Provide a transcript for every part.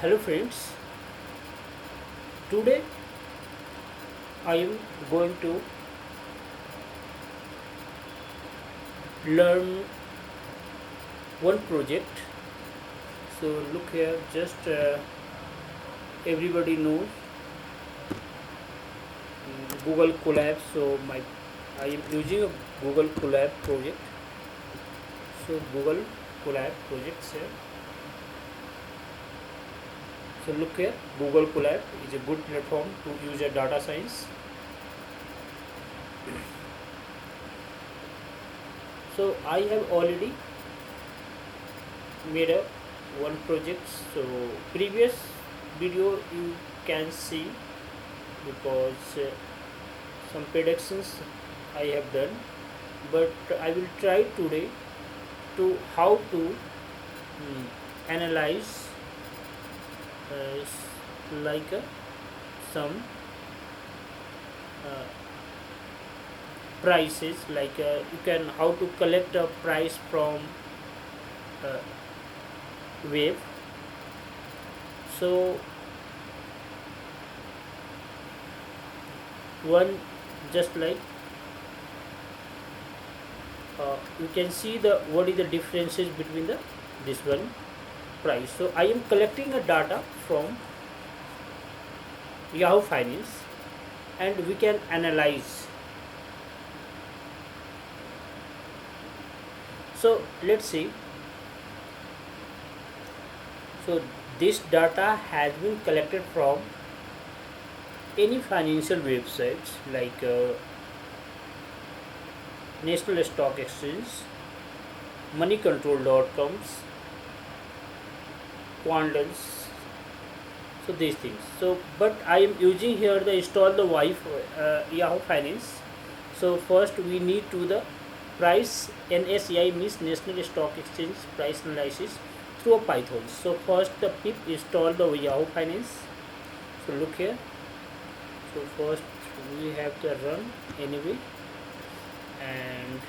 Hello friends, today I am going to learn one project. So look here, just everybody knows Google Colab. So I am using a Google Colab project. So Google Colab projects here. So look here, Google Colab is a good platform to use a data science. So I have already made a one project. So previous video you can see because some predictions I have done, but I will try today to how to analyze like some uh, prices, like you can how to collect a price from uh, wave. So one just like you can see the what is the differences between the this one price. So I am collecting a data from Yahoo Finance and we can analyze. So let's see. So this data has been collected from any financial websites like National Stock Exchange, moneycontrol.coms, Pandas, so these things. So but I am using here the install the Yahoo Finance. So first we need to the price NSEI means National Stock Exchange price analysis through a Python. So first the pip install the Yahoo Finance. So look here. So first we have to run anyway, and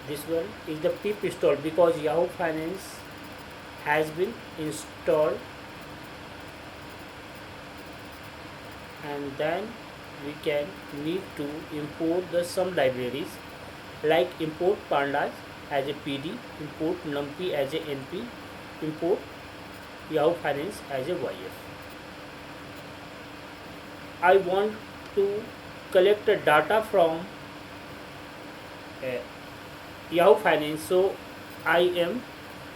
this one is the pip install because Yahoo Finance has been installed, and then we can need to import the some libraries like import pandas as a PD, import NumPy as a NP, import Yahoo Finance as a YF. I want to collect the data from Yahoo Finance, so I am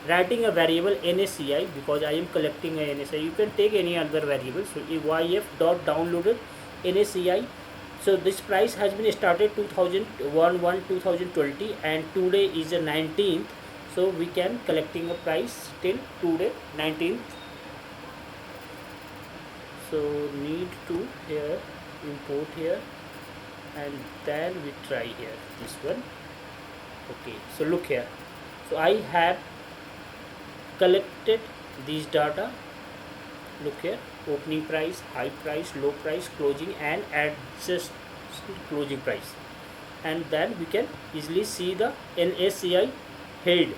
writing a variable NSCI because I am collecting a NSCI. You can take any other variable. So YF dot downloaded NSCI. So this price has been started 2001-2020 and today is the 19th. So we can collecting a price till today 19th. So need to here import here and then we try here this one. Okay, so look here. So I have collected these data. Look here, opening price, high price, low price, closing and adjust closing price, and then we can easily see the NSCI held.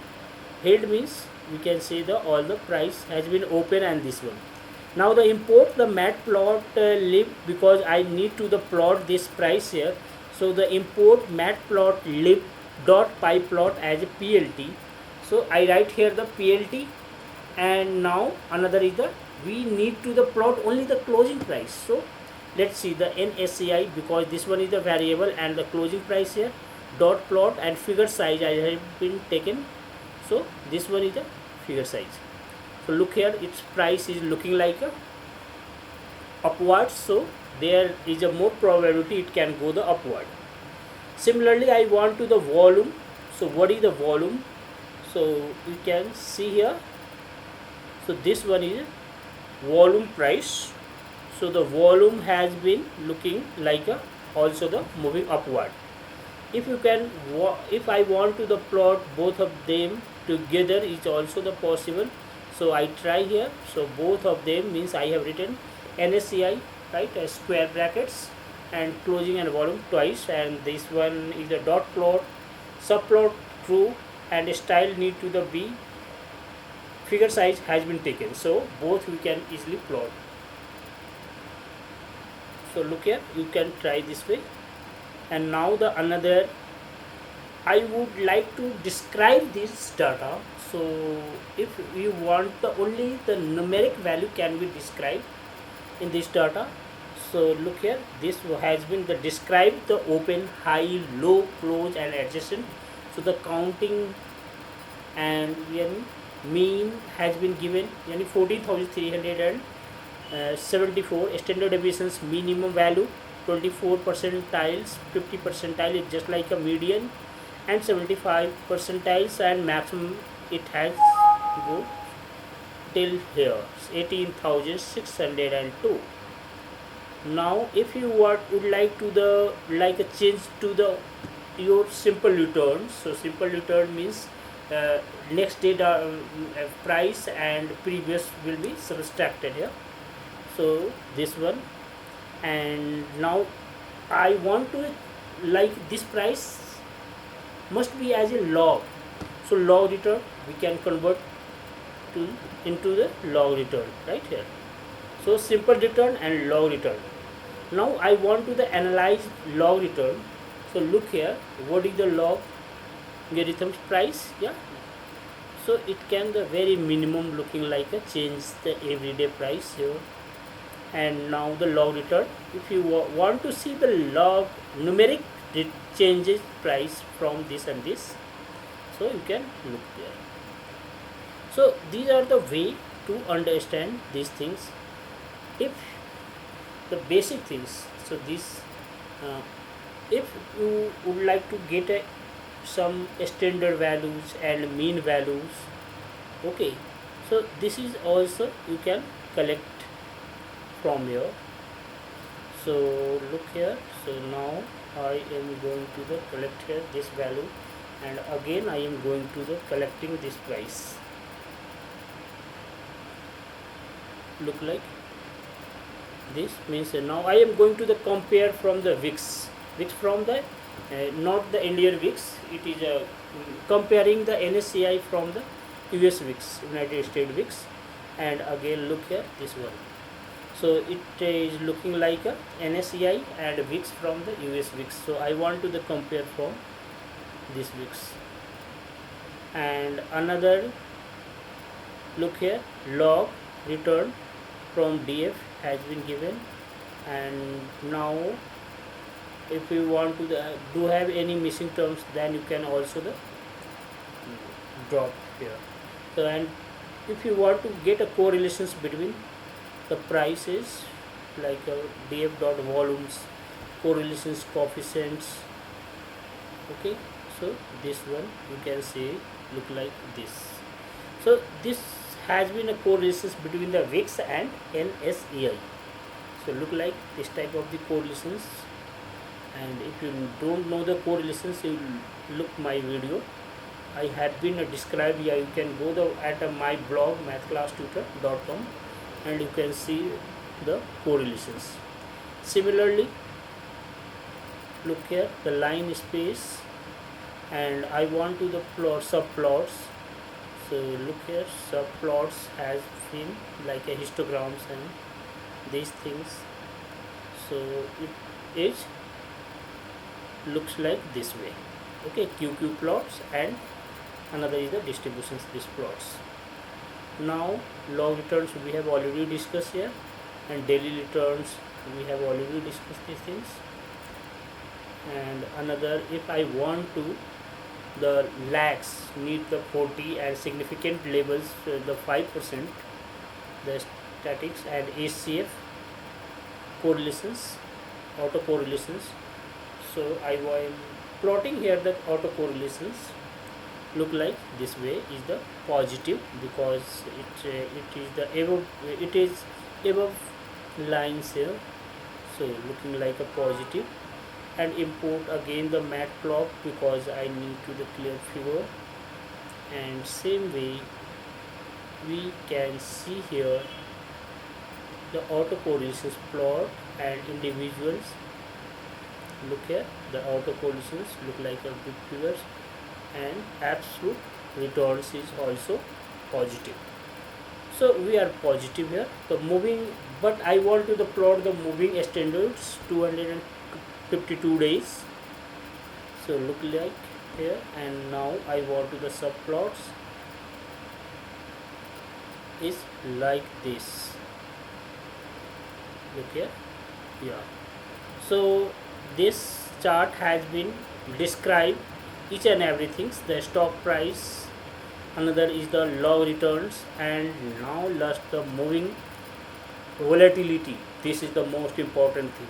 Held means we can see the all the price has been open and this one. Now the import the matplot because I need to the plot this price here. So the import matplotlib dot pyplot as a PLT. So I write here the PLT, and now another is the we need to the plot only the closing price. So let's see the NSCI because this one is the variable and the closing price here dot plot and figure size I have been taken. So this one is the figure size. So look here, its price is looking like a upwards, so there is a more probability it can go the upward. Similarly I want to the volume. So what is the volume? So you can see here. So this one is volume price. So the volume has been looking like a also the moving upward. If you can if I want to the plot both of them together is also the possible. So I try here. So both of them means I have written NSCI, right, as square brackets and closing and volume twice, and this one is the dot plot, subplot true, and style need to the be figure size has been taken, so both we can easily plot. So look here, you can try this way. And now the another, I would like to describe this data. So if you want the only the numeric value can be described in this data. So look here, this has been the describe the open, high, low, close and adjacent. So the counting and mean has been given 14,374. Standard deviations minimum value 24 percentiles, 50 percentile is just like a median, and 75 percentiles, and maximum it has go till here 18,602. Now if you would like to the a change to the your simple return, so simple return means next day price and previous will be subtracted here. So this one, and now I want to this price must be as a log, so log return we can convert to into the log return right here. So simple return and log return. Now I want to the analyze log return. So look here, what is the log logarithms price? Yeah, so it can the very minimum looking like a change the everyday price here. And now the log return, if you want to see the log numeric changes price from this and this, so you can look there. So these are the way to understand these things. If the basic things, so this if you would like to get some standard values and mean values, okay, so this is also you can collect from here. So look here, so now I am going to the collect here this value, and again I am going to the collecting this price. Look like this means now I am going to the compare from the VIX from the not the Indian VIX, it is comparing the NSCI from the US VIX, United States VIX. And again look here this one, so it is looking like a NSCI and VIX from the US VIX. So I want to the compare from this VIX. And another, look here, log return from DF has been given. And now if you want to do have any missing terms, then you can also the drop here. So and if you want to get a correlations between the prices like df dot volumes, correlations coefficients, okay, so this one you can see look like this. So this has been a correlations between the VIX and NSEI. So look like this type of the correlations. And if you don't know the correlations, you look my video, I had been described here. You can go at my blog mathclasstutor.com and you can see the correlations. Similarly, look here, the line space, and I want to the plot subplots. So look here, subplots has been like a histograms and these things. So it is looks like this way, okay, QQ plots, and another is the distributions this plots. Now log returns we have already discussed here, and daily returns we have already discussed these things. And another, if I want to the lags need the 40 and significant labels the 5%, the statics and HCF correlations, auto correlations. So I am plotting here the auto correlations look like this way is the positive, because it is the above lines here, so looking like a positive. And import again the matplot because I need to the clear figure. And same way we can see here the auto correlations plot and individuals. Look here, the auto correlations look like a big figures, and absolute returns is also positive. So we are positive here. The moving, but I want to plot the moving standards 252 days. So look like here, and now I want to the subplots is like this. Look here, yeah. So this chart has been described each and everything, the stock price, another is the log returns, and now last the moving volatility. This is the most important thing.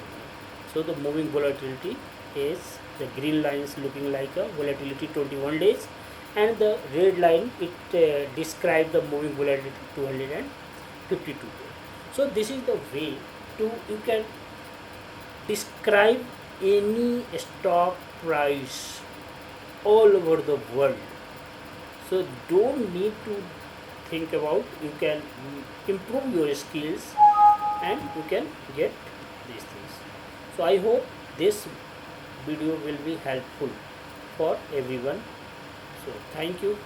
So the moving volatility is the green lines looking like a volatility 21 days, and the red line it describes the moving volatility 252 days. So this is the way to you can describe any stock price all over the world. So don't need to think about, you can improve your skills and you can get these things. So I hope this video will be helpful for everyone. So thank you.